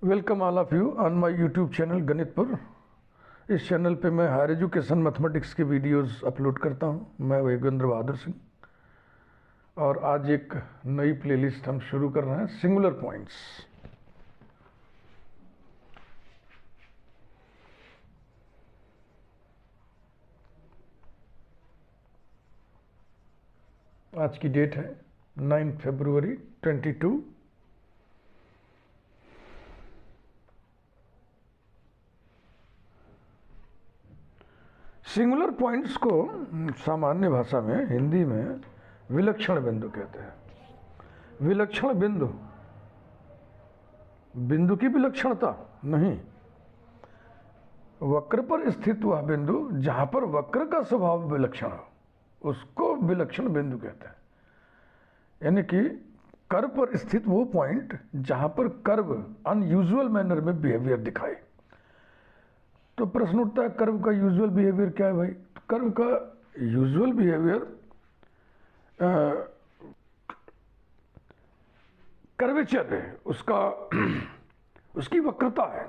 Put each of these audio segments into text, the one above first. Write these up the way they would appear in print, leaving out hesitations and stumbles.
Welcome all of you on my YouTube channel Ganitpur. इस channel पे मैं हायर एजुकेशन मैथमेटिक्स के वीडियोस अपलोड करता हूं। मैं योगेंद्र बहादुर सिंह, और आज एक नई प्लेलिस्ट हम शुरू कर रहे हैं, सिंगुलर पॉइंट्स। आज की डेट है 9 फरवरी 22। सिंगुलर पॉइंट्स को सामान्य भाषा में, हिंदी में विलक्षण बिंदु कहते हैं। विलक्षण बिंदु, बिंदु की विलक्षणता नहीं, वक्र पर स्थित हुआ बिंदु जहां पर वक्र का स्वभाव विलक्षण हो, उसको विलक्षण बिंदु कहते हैं। यानी कि कर्व पर स्थित वो पॉइंट जहां पर कर्व अनयूजुअल मैनर में बिहेवियर दिखाए। तो प्रश्न उठता है, कर्व का यूजुअल बिहेवियर क्या है भाई? तो कर्व का यूजुअल बिहेवियर कर्वेचर है, उसका उसकी वक्रता है।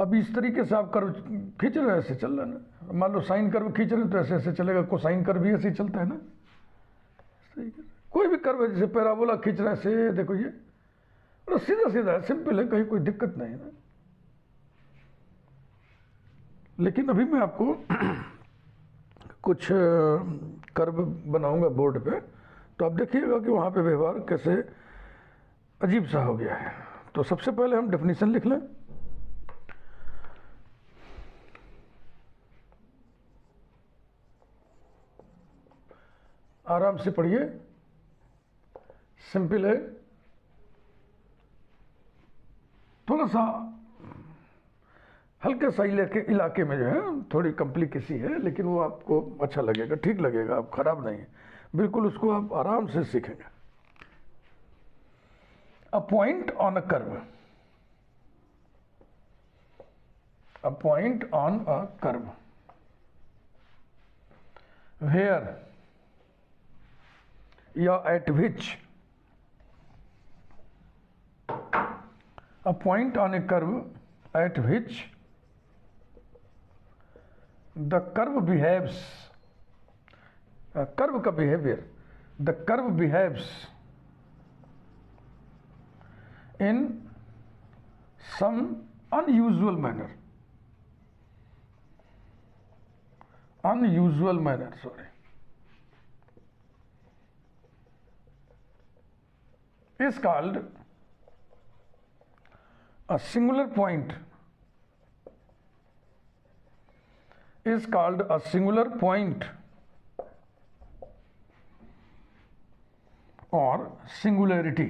अब इस तरीके से आप कर्व खींच रहे हैं, ऐसे चल रहा है ना। मान लो साइन कर्व खींच रहे हैं तो ऐसे ऐसे चलेगा, कोसाइन कर्व भी ऐसे ही चलता है ना। कोई भी कर्व है, जैसे पैराबोला खींच रहे हैं से, देखो ये सीधा सीधा है, सिंपल है, कहीं कोई दिक्कत नहीं है ना। लेकिन अभी मैं आपको कुछ कर्व बनाऊंगा बोर्ड पे, तो आप देखिएगा कि वहाँ पे व्यवहार कैसे अजीब सा हो गया है। तो सबसे पहले हम डेफिनेशन लिख लें। आराम से पढ़िए, सिंपल है, थोड़ा सा हल्के सा इलाके में जो है थोड़ी कॉम्प्लिकेसी है, लेकिन वो आपको अच्छा लगेगा, ठीक लगेगा, आप खराब नहीं है, बिल्कुल उसको आप आराम से सीखेंगे। A point on a curve, a point on a curve where या at which, a point on a curve at which the curve behaves, curve का behavior, the curve behaves in some unusual manner, unusual manner, sorry, is called a singular point, is called a singular point or singularity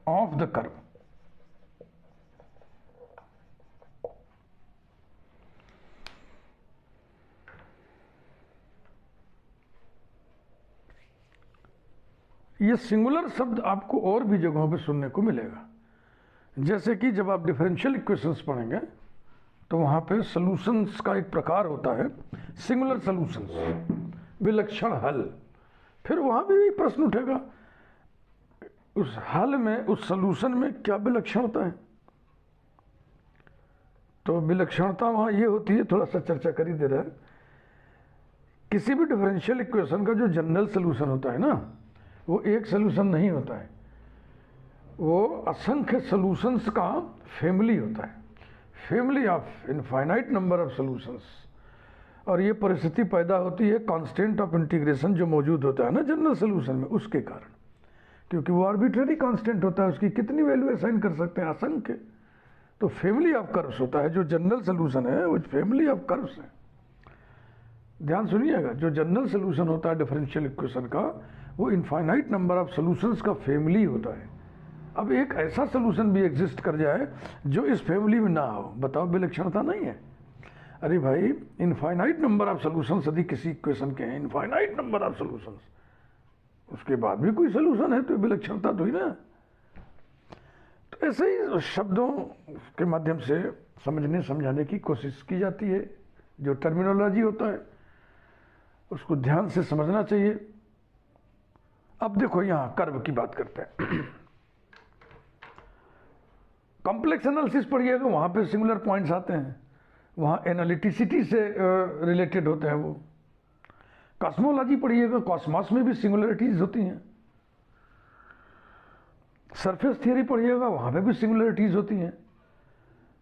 of the curve. ये singular शब्द आपको और भी जगहों पे सुनने को मिलेगा। जैसे कि जब आप डिफरेंशियल इक्वेशंस पढ़ेंगे तो वहाँ पे सॉल्यूशंस का एक प्रकार होता है, सिंगुलर सॉल्यूशंस, विलक्षण हल। फिर वहाँ भी प्रश्न उठेगा, उस हल में, उस सॉल्यूशन में क्या विलक्षणता है? तो विलक्षणता वहाँ ये होती है, थोड़ा सा चर्चा कर ही दे रहा है। किसी भी डिफरेंशियल इक्वेशन का जो जनरल सॉल्यूशन होता है ना, वो एक सॉल्यूशन नहीं होता है, वो असंख्य सॉल्यूशंस का फैमिली होता है, family of infinite number of solutions. और ये परिस्थिति पैदा होती है कांस्टेंट ऑफ इंटीग्रेशन जो मौजूद होता है ना जनरल सॉल्यूशन में, उसके कारण, क्योंकि वो आर्बिट्रेरी कांस्टेंट होता है, उसकी कितनी वैल्यू असाइन कर सकते हैं, असंख्य। तो फैमिली ऑफ कर्व्स होता है जो जनरल सॉल्यूशन है, वो फैमिली ऑफ कर्व्स है। ध्यान सुनिएगा, जो जनरल सॉल्यूशन होता है डिफरेंशियल इक्वेशन का, वो इनफाइनाइट नंबर ऑफ सॉल्यूशंस का फैमिली होता है। अब एक ऐसा सॉल्यूशन भी एग्जिस्ट कर जाए जो इस फैमिली में ना हो, बताओ विलक्षणता नहीं है? अरे भाई, इनफाइनाइट नंबर ऑफ सॉल्यूशंस यदि किसी इक्वेशन के हैं, इनफाइनाइट नंबर ऑफ सॉल्यूशंस, उसके बाद भी कोई सॉल्यूशन है तो विलक्षणता तो ही ना। तो ऐसे ही शब्दों के माध्यम से समझने समझाने की कोशिश की जाती है। जो टर्मिनोलॉजी होता है उसको ध्यान से समझना चाहिए। अब देखो यहां कर्व की बात करते हैं। कॉम्प्लेक्स एनालिसिस पढ़िएगा, वहां पे सिंगुलर पॉइंट्स आते हैं, वहां एनालिटिसिटी से रिलेटेड होते हैं वो। कॉस्मोलॉजी पढ़िएगा, कॉस्मॉस में भी सिंगुलरिटीज होती हैं। सरफेस थियरी पढ़िएगा, वहां पे भी सिंगुलरिटीज होती हैं।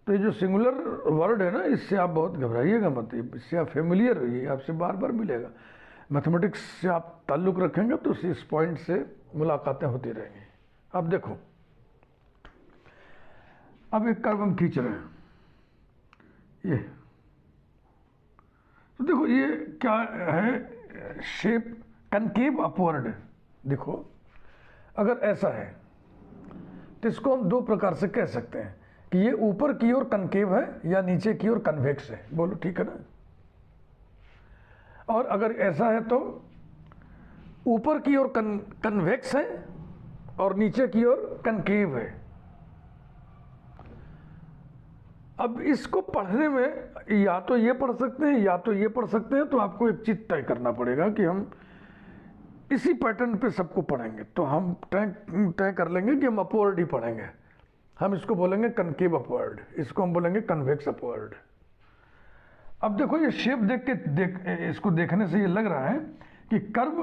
तो ये जो सिंगुलर वर्ड है ना, इससे आप बहुत घबराइएगा मत, इससे आप फेमिलियर रहिए, आपसे बार बार मिलेगा। मैथमेटिक्स से आप ताल्लुक़ रखेंगे तो इस पॉइंट से मुलाकातें होती रहेंगी। अब देखो, अब एक कर्व हम खींच रहे हैं, ये तो देखो ये क्या है, शेप कनकेव अपवर्ड। देखो अगर ऐसा है तो इसको हम दो प्रकार से कह सकते हैं कि ये ऊपर की ओर कनकेव है या नीचे की ओर कन्वेक्स है। बोलो ठीक है ना? और अगर ऐसा है तो ऊपर की ओर कन्वेक्स है और नीचे की ओर कनकेव है। अब इसको पढ़ने में या तो ये पढ़ सकते हैं या तो ये पढ़ सकते हैं, तो आपको एक चीज तय करना पड़ेगा कि हम इसी पैटर्न पे सबको पढ़ेंगे। तो हम तय कर लेंगे कि हम अपवर्ड ही पढ़ेंगे। हम इसको बोलेंगे कनकेव अपवर्ड, इसको हम बोलेंगे कन्वेक्स अपवर्ड। अब देखो ये शेप इसको देखने से ये लग रहा है कि कर्व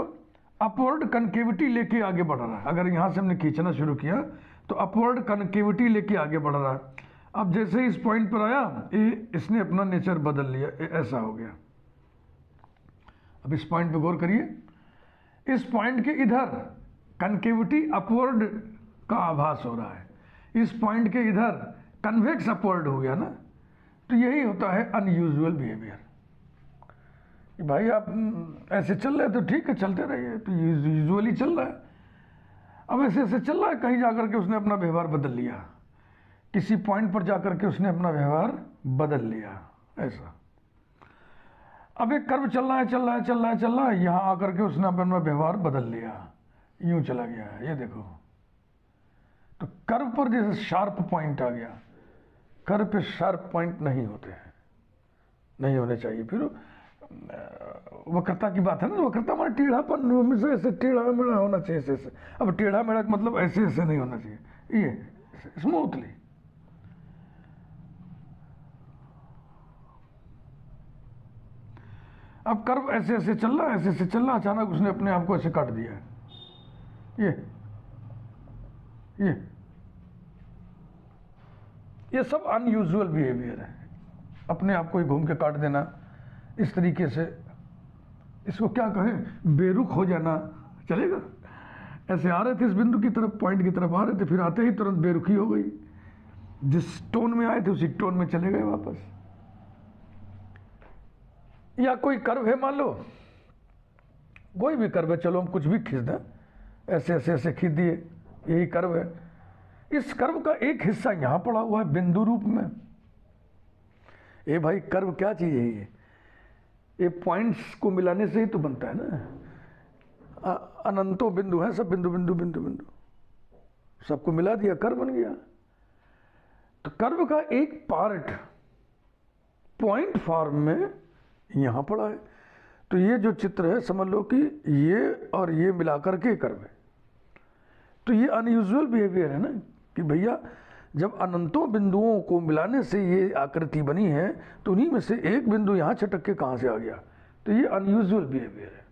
अपवर्ड कनकेविटी लेके आगे बढ़ रहा है। अगर यहां से हमने खींचना शुरू किया तो अपवर्ड कनकेविटी लेके आगे बढ़ रहा है। अब जैसे इस पॉइंट पर आया, इसने अपना नेचर बदल लिया, ऐसा हो गया। अब इस पॉइंट पे गौर करिए, इस पॉइंट के इधर कनकेविटी अपवर्ड का आभास हो रहा है, इस पॉइंट के इधर कन्वेक्स अपवर्ड हो गया ना। तो यही होता है अनयूजुअल बिहेवियर। भाई आप ऐसे चल रहे तो ठीक है, चलते रहिए, तो यूजुअली चल रहा है। अब ऐसे ऐसे चल रहा है, कहीं जाकर के उसने अपना व्यवहार बदल लिया, किसी पॉइंट पर जाकर के उसने अपना व्यवहार बदल लिया, ऐसा। अब एक कर्व चल रहा है, चल रहा है, चल रहा है, चल रहा है, यहां आकर के उसने अपना व्यवहार बदल लिया, यूं चला गया, ये देखो। तो कर्व पर जैसे शार्प पॉइंट आ गया, कर्व पे शार्प पॉइंट नहीं होते हैं, नहीं होने चाहिए। फिर वक्रता की बात है ना, वक्रता हमारा टेढ़ापन से ऐसे टेढ़ा मेढ़ा होना चाहिए, ऐसे। अब टेढ़ा मेढ़ा मतलब ऐसे ऐसे नहीं होना चाहिए, ये स्मूथली। अब कर्व ऐसे ऐसे चल रहा है, ऐसे ऐसे चल रहा, अचानक उसने अपने आप को ऐसे काट दिया है, ये सब अनयूजुअल बिहेवियर है। अपने आप को ही घूम के काट देना इस तरीके से, इसको क्या कहें, बेरुख हो जाना, चलेगा? ऐसे आ रहे थे इस बिंदु की तरफ, पॉइंट की तरफ आ रहे थे, फिर आते ही तुरंत बेरुखी हो गई, जिस टोन में आए थे उसी टोन में चले गए वापस। या कोई कर्व है, मान लो कोई भी कर्व है, चलो हम कुछ भी खींच दें, ऐसे ऐसे ऐसे खींच दिए, यही कर्व है। इस कर्व का एक हिस्सा यहां पड़ा हुआ है बिंदु रूप में। ये भाई कर्व क्या चीज है? ये पॉइंट्स को मिलाने से ही तो बनता है ना। अनंतों बिंदु है, सब बिंदु बिंदु बिंदु बिंदु, सबको मिला दिया, कर्व बन गया। तो कर्व का एक पार्ट पॉइंट फॉर्म में यहां पड़ा है। तो ये जो चित्र है, समझ लो कि ये और ये मिलाकर के कर्व है। तो ये अनयूजुअल बिहेवियर है ना, कि भैया जब अनंतों बिंदुओं को मिलाने से ये आकृति बनी है, तो उन्हीं में से एक बिंदु यहां छटक के कहां से आ गया? तो ये अनयूजुअल बिहेवियर है,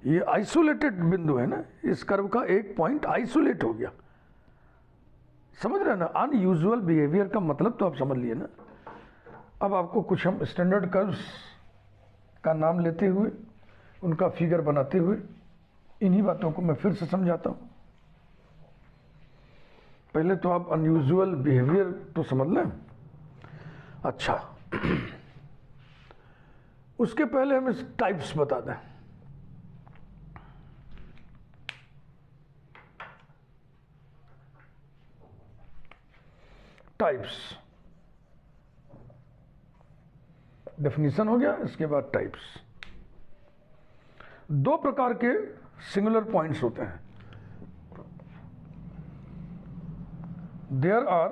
ये आइसोलेटेड बिंदु है ना, इस कर्व का एक पॉइंट आइसोलेट हो गया। समझ रहे हैं ना? अनयूजुअल बिहेवियर का मतलब तो आप समझ लिए ना। अब आपको कुछ हम स्टैंडर्ड कर्व्स का नाम लेते हुए, उनका फिगर बनाते हुए, इन्हीं बातों को मैं फिर से समझाता हूं। पहले तो आप अनयूजुअल बिहेवियर तो समझ लें। अच्छा, उसके पहले हम इस टाइप्स बता दें। टाइप्स, डेफिनेशन हो गया, इसके बाद टाइप्स। दो प्रकार के सिंगुलर पॉइंट्स होते हैं। There are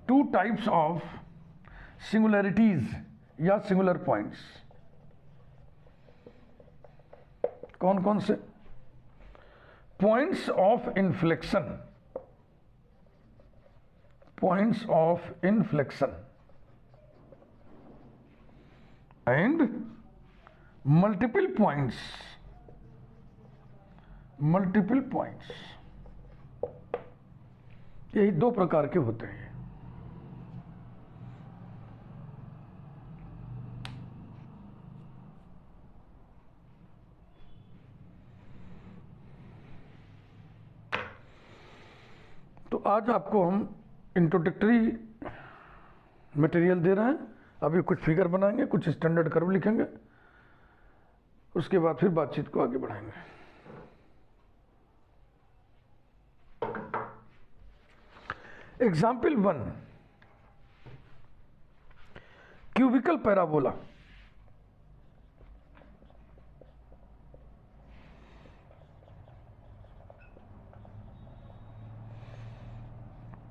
two types of singularities या सिंगुलर पॉइंट्स। कौन कौन से? Points of inflection, points of inflection and multiple points, multiple points, यही दो प्रकार के होते हैं। तो आज आपको हम इंट्रोडक्टरी मटेरियल दे रहे हैं। अभी कुछ फिगर बनाएंगे, कुछ स्टैंडर्ड कर्व लिखेंगे, उसके बाद फिर बातचीत को आगे बढ़ाएंगे। Example 1, cubical parabola.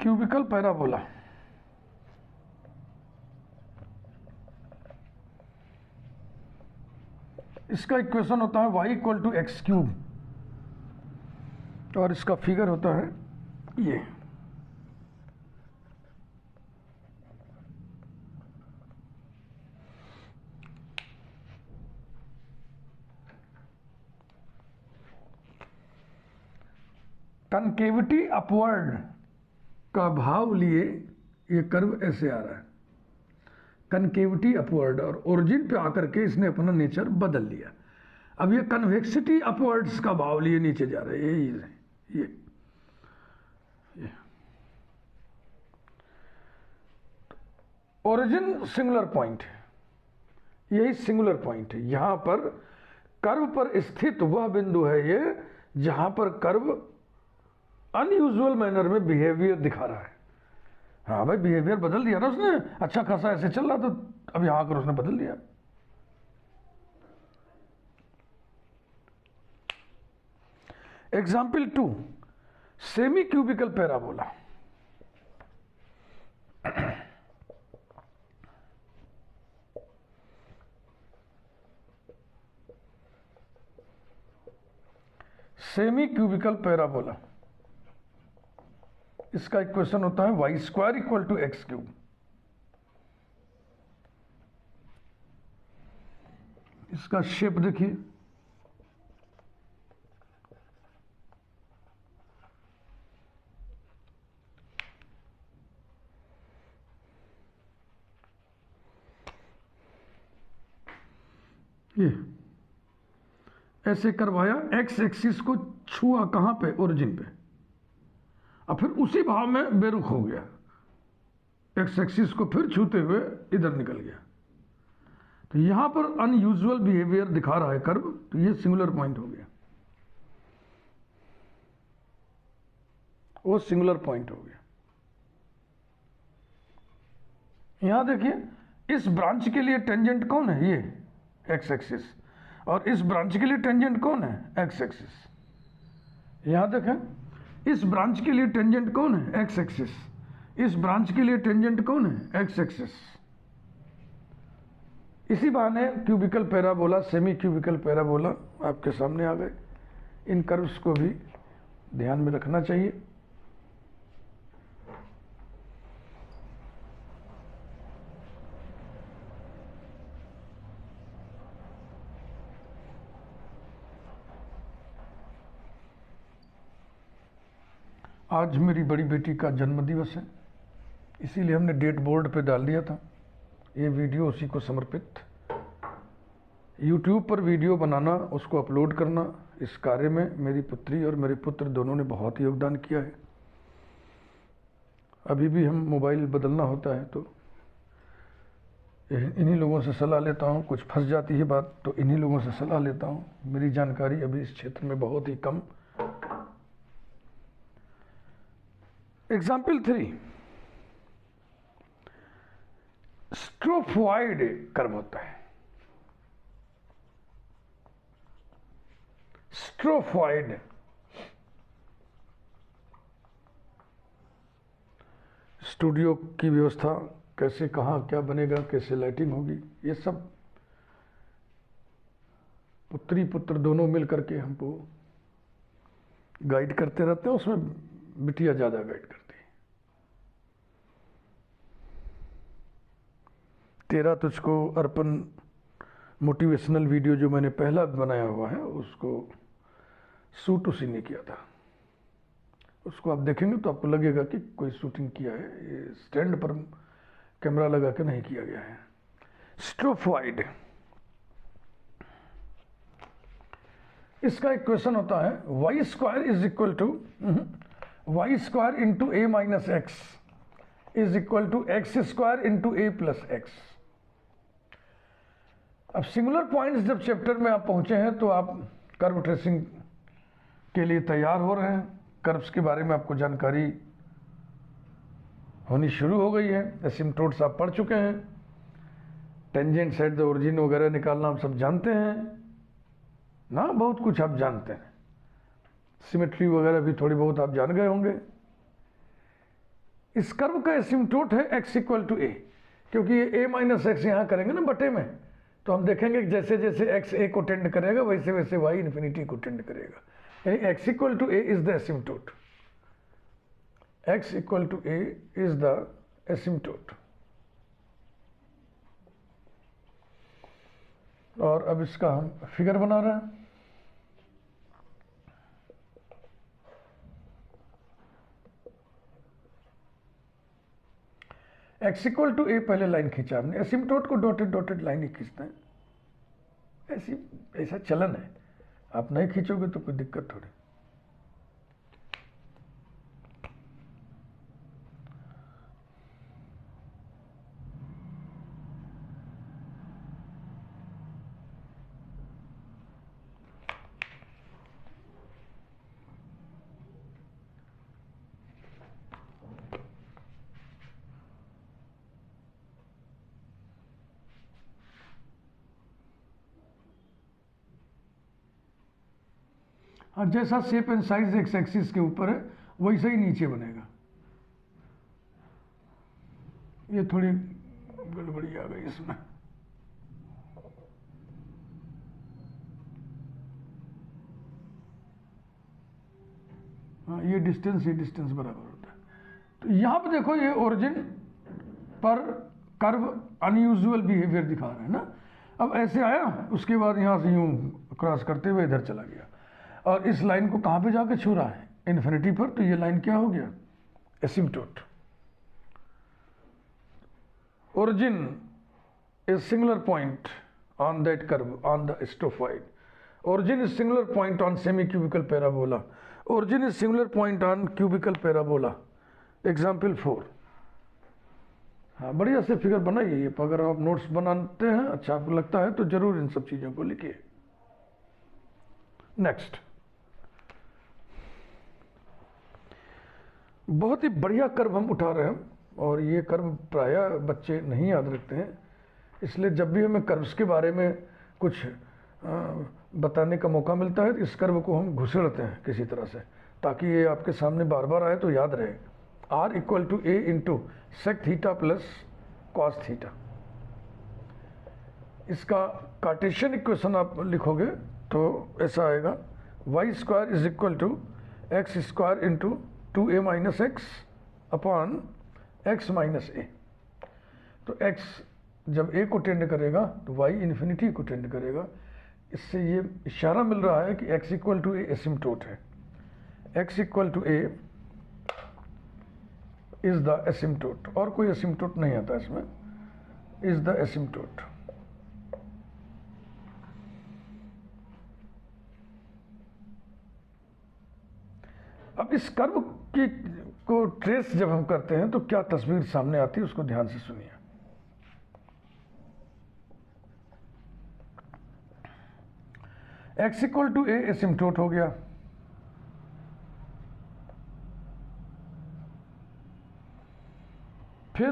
Cubical parabola, इसका इक्वेशन होता है y equal to x cube, और इसका फिगर होता है ये। कनकेविटी अपवर्ड का भाव लिए ये कर्व ऐसे आ रहा है, कनकेविटी अपवर्ड, और ओरिजिन पे आकर के इसने अपना नेचर बदल लिया। अब ये कन्वेक्सिटी अपवर्ड्स का भाव लिए नीचे जा रहे हैं, ये ओरिजिन सिंगुलर पॉइंट, यही सिंगुलर पॉइंट है। यहां पर कर्व पर स्थित वह बिंदु है ये जहां पर कर्व अनयूजुअल मैनर में बिहेवियर दिखा रहा है। हाँ भाई, बिहेवियर बदल दिया ना उसने, अच्छा खासा ऐसे चल रहा था, अब यहां आकर उसने बदल दिया। Example 2, semi cubical parabola. Semi cubical parabola, इसका इक्वेशन होता है y square equal to x cube. इसका शेप देखिए, ये ऐसे करवाया, एक्स एक्सिस को छुआ कहां पे? ओरिजिन पे, और फिर उसी भाव में बेरुख हो गया, एक्स एक्सिस को फिर छूते हुए इधर निकल गया। तो यहां पर अनयूजुअल बिहेवियर दिखा रहा है कर्व, तो ये सिंगुलर पॉइंट हो गया, वो सिंगुलर पॉइंट हो गया। यहां देखिए, इस ब्रांच के लिए टेंजेंट कौन है? ये एक्स एक्सिस, और इस ब्रांच के लिए टेंजेंट कौन है? X axis. यहां देखें, इस ब्रांच के लिए टेंजेंट कौन है? X axis. इस ब्रांच के लिए टेंजेंट कौन है? X axis. इसी बहाने cubical parabola, semi cubical parabola आपके सामने आ गए। इन कर्व्स को भी ध्यान में रखना चाहिए। आज मेरी बड़ी बेटी का जन्मदिवस है, इसीलिए हमने डेट बोर्ड पे डाल दिया था। ये वीडियो उसी को समर्पित। YouTube पर वीडियो बनाना, उसको अपलोड करना, इस कार्य में मेरी पुत्री और मेरे पुत्र दोनों ने बहुत योगदान किया है। अभी भी हम मोबाइल बदलना होता है तो इन्हीं लोगों से सलाह लेता हूँ, कुछ फंस जाती है बात तो इन्हीं लोगों से सलाह लेता हूँ। मेरी जानकारी अभी इस क्षेत्र में बहुत ही कम। एग्जाम्पल 3, स्ट्रोफॉइड कर्व होता है। स्ट्रोफॉइड, स्टूडियो की व्यवस्था कैसे, कहाँ क्या बनेगा, कैसे लाइटिंग होगी, ये सब पुत्री पुत्र दोनों मिल करके हमको गाइड करते रहते हैं, उसमें बिटिया ज़्यादा गाइड करती है। तेरा तुझको अर्पण मोटिवेशनल वीडियो जो मैंने पहला बनाया हुआ है, उसको शूट उसी ने किया था। उसको आप देखेंगे तो आपको लगेगा कि कोई शूटिंग किया है, ये स्टैंड पर कैमरा लगा के नहीं किया गया है। स्ट्रोफॉइड, इसका एक क्वेश्चन होता है, y square is equal to y square into a minus x is equal to x square into a plus x. अब सिंगुलर पॉइंट्स जब चैप्टर में आप पहुंचे हैं तो आप कर्व ट्रेसिंग के लिए तैयार हो रहे हैं, कर्व्स के बारे में आपको जानकारी होनी शुरू हो गई है, एसिम्प्टोट्स आप पढ़ चुके हैं, टेंजेंट्स एट द ओरिजिन वगैरह निकालना आप सब जानते हैं ना, बहुत कुछ आप जानते हैं, सिमेट्री वगैरह भी थोड़ी बहुत आप जान गए होंगे। इस कर्व का एसिम्प्टोट है x इक्वल टू ए, क्योंकि ये a माइनस एक्स यहाँ करेंगे ना बटे में, तो हम देखेंगे कि जैसे जैसे x a को टेंड करेगा वैसे वैसे y इन्फिनिटी को टेंड करेगा, यानी x equal to a is the asymptote, x equal to a is the asymptote. और अब इसका हम फिगर बना रहे हैं। x इक्वल टू ए पहले लाइन खींचा हमने, एसिम्प्टोट को डॉटेड डॉटेड लाइन ही खींचते हैं, ऐसा चलन है, आप नहीं खींचोगे तो कोई दिक्कत थोड़ी। हाँ, जैसा shape and size x axis के ऊपर है वैसे ही नीचे बनेगा। ये थोड़ी गड़बड़ी आ गई इसमें, हाँ ये डिस्टेंस बराबर होता है। तो यहाँ पे देखो ये ओरिजिन पर कर्व अनयूजुअल बिहेवियर दिखा रहा है ना। अब ऐसे आया, उसके बाद यहाँ से यूँ क्रॉस करते हुए इधर चला गया, और इस लाइन को कहाँ पे जाके छू रहा है, इन्फिनिटी पर, तो ये लाइन क्या हो गया, asymptote. Origin is singular point on that curve on the strophoid, origin is singular point on semi cubical parabola, origin is singular point on cubical parabola. Example 4। हाँ, बढ़िया से फिगर बनाइए, ये अगर आप नोट्स बनाते हैं, अच्छा आपको लगता है तो जरूर इन सब चीज़ों को लिखिए। नेक्स्ट, बहुत ही बढ़िया कर्व हम उठा रहे हैं, और ये कर्व प्रायः बच्चे नहीं याद रखते हैं, इसलिए जब भी हमें कर्व्स के बारे में कुछ बताने का मौका मिलता है तो इस कर्व को हम घुसेड़ते हैं किसी तरह से, ताकि ये आपके सामने बार बार आए तो याद रहे। r equal to a into sec theta plus cos theta. इसका कार्टेशियन इक्वेशन आप लिखोगे तो ऐसा आएगा, y square is equal to x square into 2a minus x upon x minus a. तो x जब a को टेंड करेगा तो y इन्फिनिटी को टेंड करेगा। इससे ये इशारा मिल रहा है कि x equal to a asymptote है, x equal to a is the asymptote, और कोई एसिम्प्टोट नहीं आता इसमें, इज द एसिम्प्टोट। अब इस कर्व की को ट्रेस जब हम करते हैं तो क्या तस्वीर सामने आती है, उसको ध्यान से सुनिए। x equal to a asymptote हो गया, फिर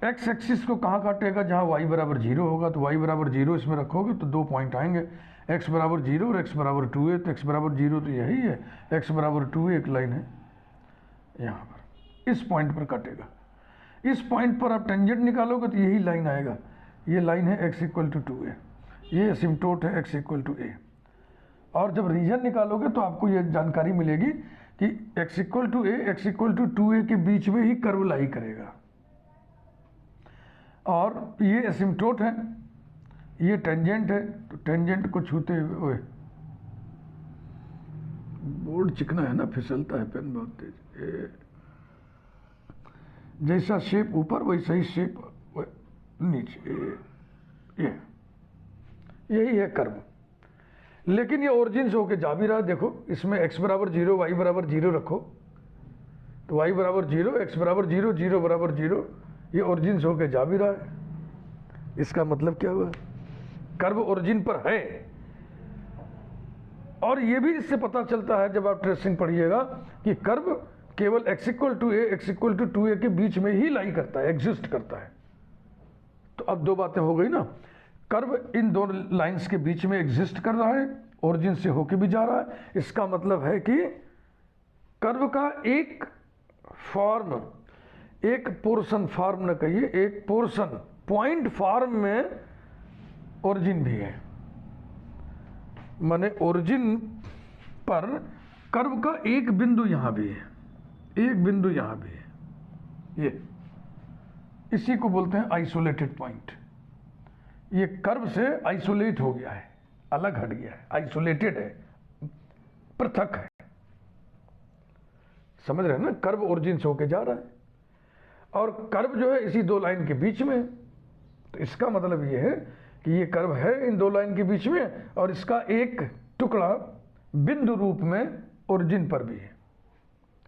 x एक्सिस को कहाँ काटेगा, जहाँ y बराबर 0 होगा, तो y बराबर 0 इसमें रखोगे तो 2 पॉइंट आएंगे, x बराबर 0 और x बराबर 2a, तो x बराबर 0 तो यही है, x बराबर 2a एक लाइन है यहाँ पर, इस पॉइंट पर काटेगा। इस पॉइंट पर आप टेंजेंट निकालोगे तो यही लाइन आएगा, ये लाइन है x इक्वल टू 2a। ये एसिम्पटोट है x इक्वल टू ए। और जब रीजन निकालोगे तो आपको ये जानकारी मिलेगी कि x equal to a, x equal to 2a के बीच में ही कर्व लाई करेगा। और ये एसिम्पटोट है, ये टेंजेंट है, तो टेंजेंट को छूते हुए, बोर्ड चिकना है ना, फिसलता है पेन बहुत तेज। जैसा शेप ऊपर वैसा ही शेप नीचे, यही है कर्व। लेकिन ये ओरिजिन से होके जा भी रहा है। देखो इसमें x बराबर 0, y बराबर 0 रखो तो y बराबर 0, x बराबर 0, 0 बराबर 0, ये ओरिजिन से होके जा भी रहा है। इसका मतलब क्या हुआ? कर्व ओरिजिन पर है। और ये भी इससे पता चलता है जब आप ट्रेसिंग पढ़िएगा कि कर्व केवल x equal to a, x equal to 2a के बीच में ही लाई करता है, एग्जिस्ट करता है। तो अब दो बातें हो गई ना, कर्व इन दोनों लाइंस के बीच में एग्जिस्ट कर रहा है, ओरिजिन से होके भी जा रहा है। इसका मतलब है कि कर्व का एक फॉर्म, एक पोर्शन, फॉर्म न कहिए, एक पोर्शन, पॉइंट फॉर्म में ओरिजिन भी है। माने ओरिजिन पर कर्व का एक बिंदु यहां भी है, एक बिंदु यहां भी है। ये इसी को बोलते हैं आइसोलेटेड पॉइंट। ये कर्व से आइसोलेट हो गया है, अलग हट गया है, आइसोलेटेड है, पृथक है। समझ रहे हैं ना? कर्व ओरिजिन से होके जा रहा है और कर्व जो है इसी दो लाइन के बीच में। तो इसका मतलब ये है कि ये कर्व है इन दो लाइन के बीच में और इसका एक टुकड़ा बिंदु रूप में ओरिजिन पर भी है।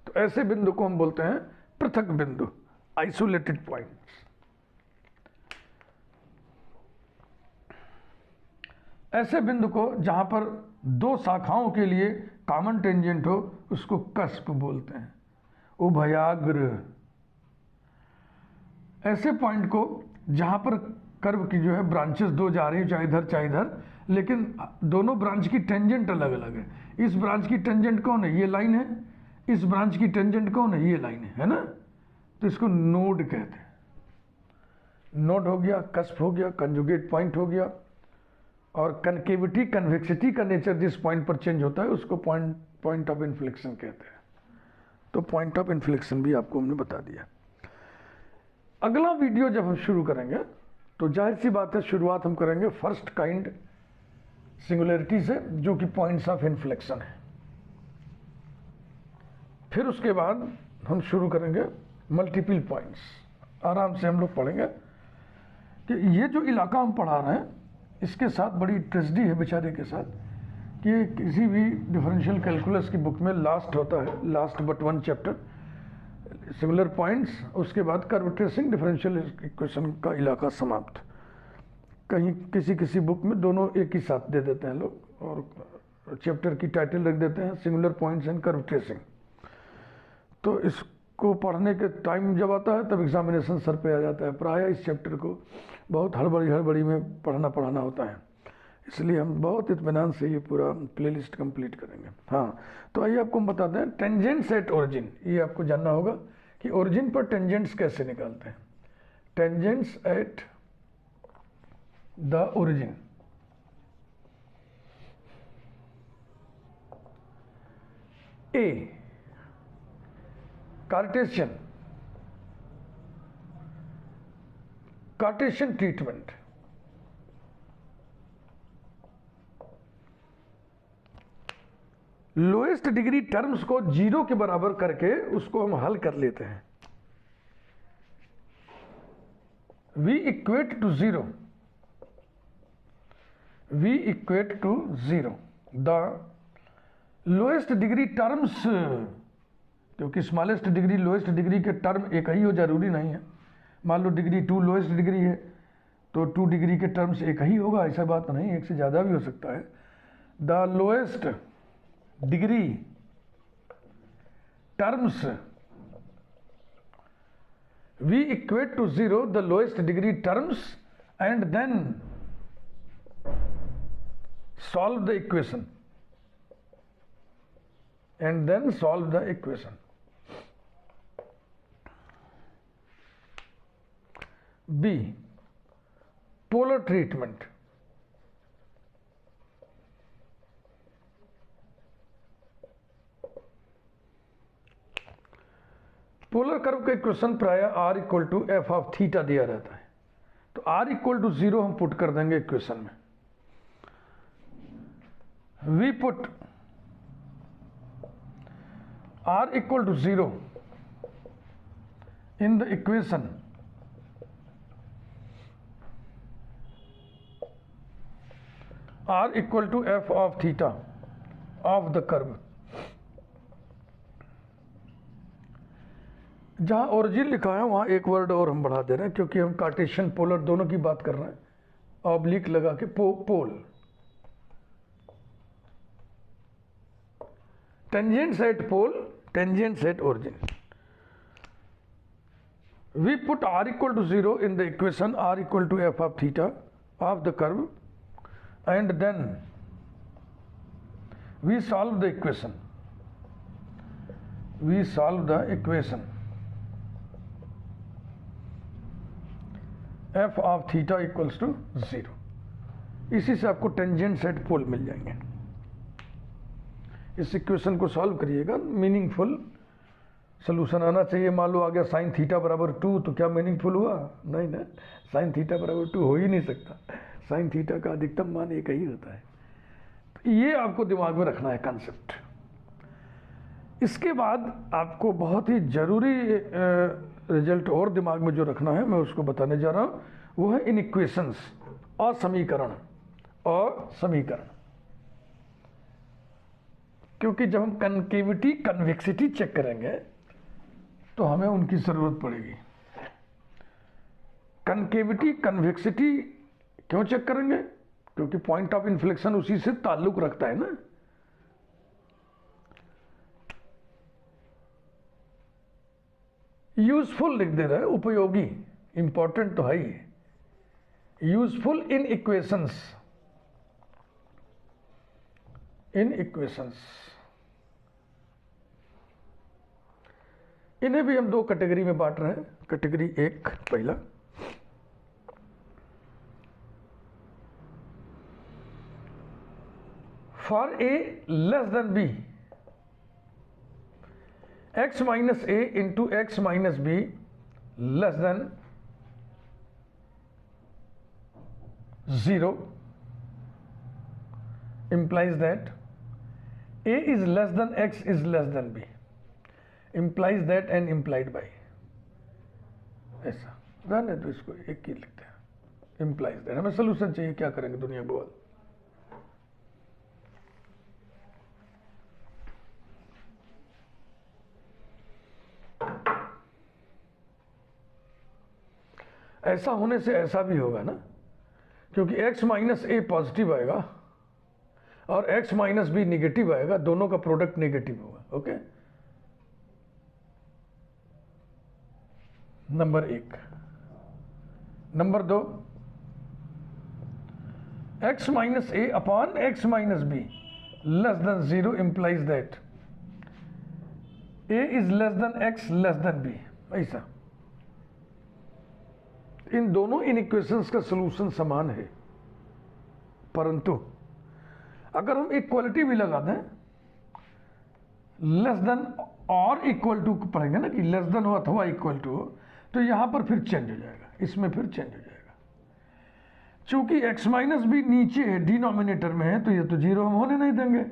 तो ऐसे बिंदु को हम बोलते हैं पृथक बिंदु, आइसोलेटेड पॉइंट्स। ऐसे बिंदु को जहां पर दो शाखाओं के लिए कॉमन टेंजेंट हो उसको कस्प बोलते हैं, उभयाग्र। ऐसे पॉइंट को जहां पर कर्व की जो है ब्रांचेस दो जा रही है, चाहे इधर चाहे इधर, लेकिन दोनों ब्रांच की टेंजेंट अलग अलग है। इस ब्रांच की टेंजेंट कौन है? ये लाइन है। इस ब्रांच की टेंजेंट कौन है? ये लाइन है ना? तो इसको नोड कहते हैं। नोड हो गया, कस्प हो गया, कंजुगेट पॉइंट हो गया। और कनकेविटी, कन्वेक्सिटी का नेचर जिस पॉइंट पर चेंज होता है उसको पॉइंट ऑफ इन्फ्लेक्शन कहते हैं। तो पॉइंट ऑफ इन्फ्लेक्शन भी आपको हमने बता दिया। अगला वीडियो जब हम शुरू करेंगे तो जाहिर सी बात है शुरुआत हम करेंगे फर्स्ट काइंड सिंगुलरिटी से, जो कि पॉइंट्स ऑफ इन्फ्लेक्शन है। फिर उसके बाद हम शुरू करेंगे मल्टीपल पॉइंट्स। आराम से हम लोग पढ़ेंगे कि ये जो इलाका हम पढ़ा रहे हैं इसके साथ बड़ी ट्रेजेडी है बेचारे के साथ कि किसी भी डिफरेंशियल कैलकुलस की बुक में लास्ट होता है, last but one chapter, singular points, उसके बाद कर्व ट्रेसिंग, डिफरेंशियल इक्वेशन का इलाका समाप्त। कहीं किसी किसी बुक में दोनों एक ही साथ दे देते हैं लोग और चैप्टर की टाइटल रख देते हैं singular points and curve tracing. तो इसको पढ़ने के टाइम जब आता है तब एग्जामिनेशन सर पे आ जाता है। प्रायः इस चैप्टर को बहुत हड़बड़ी में पढ़ाना होता है, इसलिए हम बहुत इत्मीनान से ये पूरा प्लेलिस्ट कंप्लीट करेंगे। हाँ, तो आइए आपको हम बताते हैं टेंजेंट्स एट ओरिजिन। ये आपको जानना होगा कि ओरिजिन पर टेंजेंट्स कैसे निकालते हैं। Tangents at the origin. A, Cartesian treatment. Lowest degree terms को जीरो के बराबर करके उसको हम हल कर लेते हैं। v equate to zero, v equate to zero the lowest degree terms, क्योंकि स्मॉलेस्ट डिग्री लोएस्ट डिग्री के टर्म एक ही हो जरूरी नहीं है। मान लो डिग्री 2 लोएस्ट डिग्री है तो 2 डिग्री के टर्म्स एक ही होगा, ऐसा बात नहीं, एक से ज़्यादा भी हो सकता है। The lowest degree terms v equate to 0 the lowest degree terms and then solve the equation B, polar treatment। Equation प्राय r equal to f of theta दिया रहता है, तो r इक्वल टू 0 हम पुट कर देंगे इक्वेशन में। We put r equal to 0 in the equation r equal to f of theta of the curve। जहां ओरिजिन लिखा है वहां एक वर्ड और हम बढ़ा दे रहे हैं, क्योंकि हम कार्टेशियन पोलर दोनों की बात कर रहे हैं। ऑब्लिक लगा के pole, tangent at pole, tangent at origin. We put r equal to 0 in the equation r equal to f of theta of the curve, and then we solve the equation. We solve the equation f of theta equals to 0। इसी से आपको tangent set पोल मिल जाएंगे। इस equation को solve करिएगा, meaningful solution आना चाहिए। मान लो आ गया साइन थीटा बराबर 2, तो क्या मीनिंगफुल हुआ? नहीं ना, साइन थीटा बराबर 2 हो ही नहीं सकता। साइन थीटा का अधिकतम मान एक ही होता है। तो ये आपको दिमाग में रखना है कॉन्सेप्ट। इसके बाद आपको बहुत ही जरूरी रिजल्ट और दिमाग में जो रखना है, मैं उसको बताने जा रहा हूँ, वो है इन इक्वेशंस और समीकरण और समीकरण। क्योंकि जब हम कनकेविटी कन्वेक्सिटी चेक करेंगे तो हमें उनकी जरूरत पड़ेगी। कनकेविटी कन्वेक्सिटी क्यों चेक करेंगे? क्योंकि पॉइंट ऑफ इन्फ्लेक्शन उसी से ताल्लुक रखता है ना। यूजफुल लिख दे रहे हैं, उपयोगी, इंपॉर्टेंट तो है ही। Useful in equations, in equations, इन्हें भी हम दो कैटेगरी में बांट रहे हैं। कैटेगरी एक, पहला for a less than b, x minus a into x minus b less than 0 implies that a is less than x is less than b, implies that and implied by, ऐसा रहने तो इसको एक ही लिखते हैं, implies that। हमें solution चाहिए, क्या करेंगे दुनिया बोल। ऐसा होने से ऐसा भी होगा ना, क्योंकि x माइनस ए पॉजिटिव आएगा और x माइनस बी निगेटिव आएगा, दोनों का प्रोडक्ट नेगेटिव होगा। ओके, नंबर एक। नंबर दो, x minus a upon x minus b less than 0 implies that a is less then x less than b। ऐसा इन दोनों इनइक्वेशंस का सॉल्यूशन समान है, परंतु अगर हम इक्वलिटी भी लगा दें, लेस देन और इक्वल टू पढ़ेंगे ना, कि लेस देन हो अथवा इक्वल टू हो, तो यहां पर फिर चेंज हो जाएगा, इसमें फिर चेंज हो जाएगा। चूंकि x माइनस बी नीचे है, डिनोमिनेटर में है, तो ये तो 0 हम होने नहीं देंगे,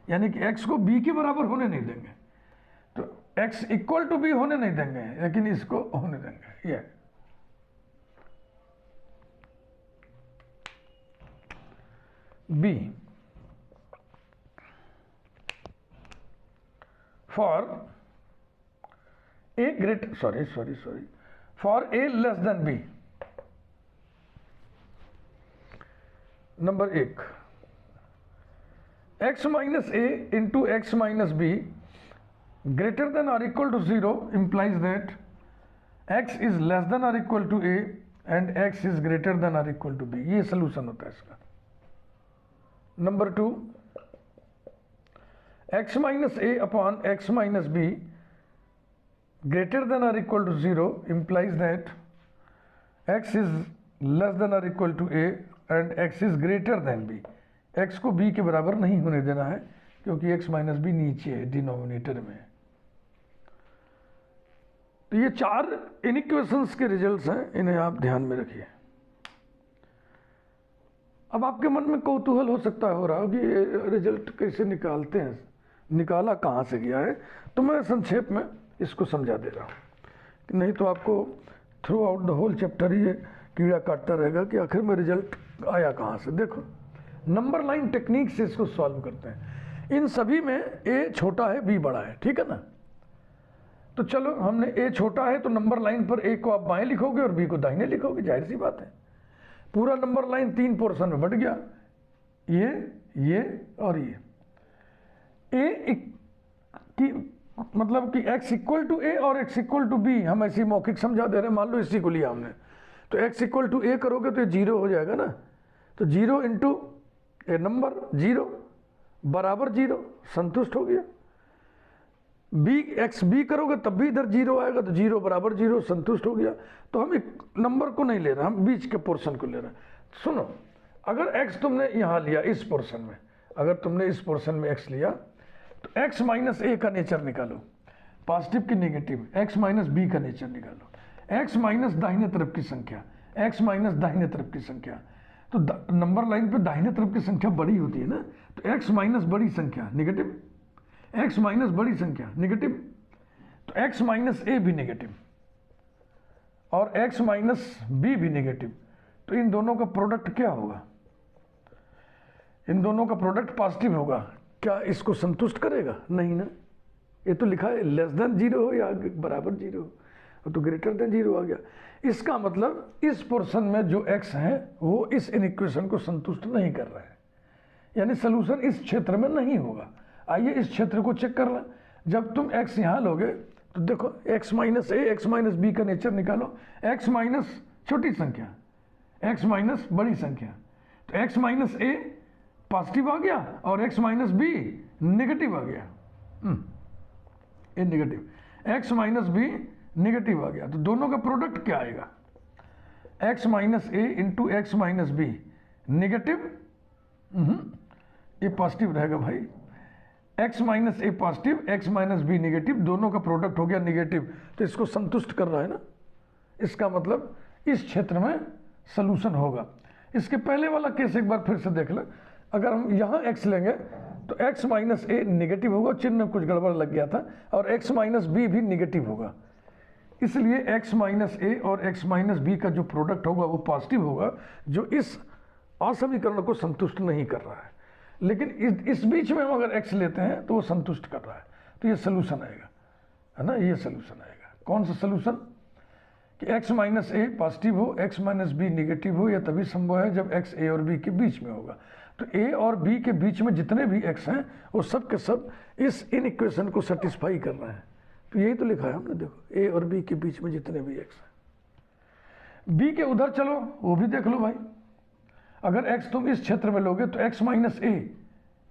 यानी कि x को b के बराबर होने नहीं देंगे, तो x इक्वल टू b होने नहीं देंगे, लेकिन इसको होने देंगे। ये b for a great for a less than b। Number एक, x minus a into x minus b greater than और equal to 0 implies that x is less than और equal to a and x is greater than और equal to b। ये solution होता है इसका। Number two, x minus a upon x minus b greater than और equal to 0 implies that x is less than और equal to a and x is greater then b। x को b के बराबर नहीं होने देना है, क्योंकि x माइनस बी नीचे है, डिनोमिनेटर में। तो ये 4 इनइक्वेशंस के रिजल्ट्स हैं, इन्हें आप ध्यान में रखिए। अब आपके मन में कौतूहल हो सकता हो रहा हो कि ये रिजल्ट कैसे निकालते हैं, निकाला कहाँ से गया है, तो मैं संक्षेप में इसको समझा दे रहा हूँ, नहीं तो आपको throughout the whole chapter ये कीड़ा काटता रहेगा कि आखिर में रिजल्ट आया कहाँ से। देखो नंबर लाइन टेक्निक से इसको सॉल्व करते हैं। इन सभी में ए छोटा है बी बड़ा है, ठीक है ना। तो चलो हमने ए छोटा है तो नंबर लाइन पर ए को आप बाएं लिखोगे और बी को दाहिने लिखोगे, जाहिर सी बात है। पूरा नंबर लाइन 3 पोर्शन में बट गया, ये और ये। ए की मतलब कि x इक्वल टू ए और x इक्वल टू बी हम ऐसी मौखिक समझा दे रहे हैं। मान लो इसी को लिया हमने, तो x इक्वल टू ए करोगे तो ये 0 हो जाएगा ना, तो 0 इंटू ए नंबर 0 बराबर 0, संतुष्ट हो गया। x b करोगे तब भी इधर 0 आएगा, तो 0 बराबर 0, संतुष्ट हो गया। तो हम एक नंबर को नहीं ले रहे, हम बीच के पोर्शन को ले रहे हैं। सुनो, अगर x तुमने यहाँ लिया इस पोर्शन में, अगर तुमने इस पोर्शन में x लिया तो x माइनस ए का नेचर निकालो, पॉजिटिव की नेगेटिव, x माइनस बी का नेचर निकालो, x माइनस दाहिने तरफ की संख्या, x माइनस दाहिने तरफ की संख्या। तो नंबर लाइन पे दाहिने तरफ की संख्या बड़ी होती है ना, तो x माइनस बड़ी संख्या नेगेटिव, x माइनस बड़ी संख्या नेगेटिव, तो x माइनस ए भी नेगेटिव और x माइनस बी भी नेगेटिव। तो इन दोनों का प्रोडक्ट क्या होगा? इन दोनों का प्रोडक्ट पॉजिटिव होगा। क्या इसको संतुष्ट करेगा? नहीं ना, ये तो लिखा है लेस देन 0 हो या बराबर 0 हो, तो ग्रेटर देन 0 आ गया। इसका मतलब इस पोर्शन में जो x है वो इस इनइक्वेशन को संतुष्ट नहीं कर रहा है, यानी सोल्यूशन इस क्षेत्र में नहीं होगा। आइए इस क्षेत्र को चेक कर लें। जब तुम x यहाँ लोगे तो देखो x minus a, x minus b का नेचर निकालो। x माइनस छोटी संख्या, x माइनस बड़ी संख्या, तो x माइनस ए पॉजिटिव आ गया और x माइनस बी नेगेटिव आ गया। A negative, x minus b negative आ गया, तो दोनों का प्रोडक्ट क्या आएगा? x minus a into x minus b negative, ये पॉजिटिव रहेगा भाई। x minus a positive, x minus b negative, दोनों का प्रोडक्ट हो गया नेगेटिव, तो इसको संतुष्ट कर रहा है ना। इसका मतलब इस क्षेत्र में सोल्यूशन होगा। इसके पहले वाला केस एक बार फिर से देख लें। अगर हम यहाँ x लेंगे तो x माइनस ए नेगेटिव होगा, चिन्ह में कुछ गड़बड़ लग गया था, और x माइनस बी भी नेगेटिव होगा। इसलिए x माइनस ए और x माइनस बी का जो प्रोडक्ट होगा वो पॉजिटिव होगा, जो इस असमीकरण को संतुष्ट नहीं कर रहा है। लेकिन इस बीच में हम अगर x लेते हैं तो वो संतुष्ट कर रहा है, तो ये सोल्यूशन आएगा, है ना। ये सोल्यूशन आएगा। कौन सा सोल्यूशन? कि x माइनस ए पॉजिटिव हो, x माइनस बी नेगेटिव हो, यह तभी संभव है जब x a और b के बीच में होगा। तो a और b के बीच में जितने भी x हैं वो सब के सब इस इनइक्वेशन को सेटिस्फाई कर रहे हैं। तो यही तो लिखा है हमने, देखो a और b के बीच में जितने भी x हैं। b के उधर चलो वो भी देख लो भाई। अगर x तुम इस क्षेत्र में लोगे तो x minus a,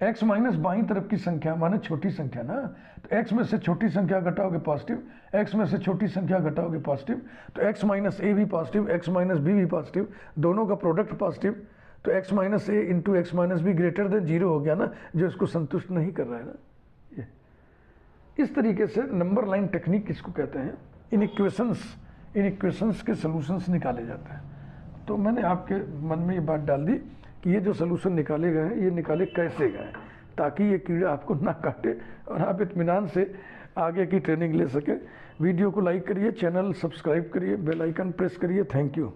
x minus बाईं तरफ की संख्या माने छोटी संख्या ना, तो x में से छोटी संख्या घटाओगे पॉजिटिव, x में से छोटी संख्या घटाओगे पॉजिटिव, तो x माइनस ए भी पॉजिटिव, x माइनस बी भी पॉजिटिव, दोनों का प्रोडक्ट पॉजिटिव। तो x minus a into x minus b greater then 0 हो गया ना, जो इसको संतुष्ट नहीं कर रहा है ना। ये इस तरीके से नंबर लाइन टेक्निक इसको कहते हैं। इनइक्वेशंस के सोल्यूशंस निकाले जाते हैं। तो मैंने आपके मन में ये बात डाल दी कि ये जो सोल्यूशन निकाले गए हैं ये निकाले कैसे गए, ताकि ये कीड़ा आपको ना काटे और आप इत्मीनान से आगे की ट्रेनिंग ले सकें। वीडियो को लाइक करिए, चैनल सब्सक्राइब करिए, बेल आइकन प्रेस करिए। Thank you.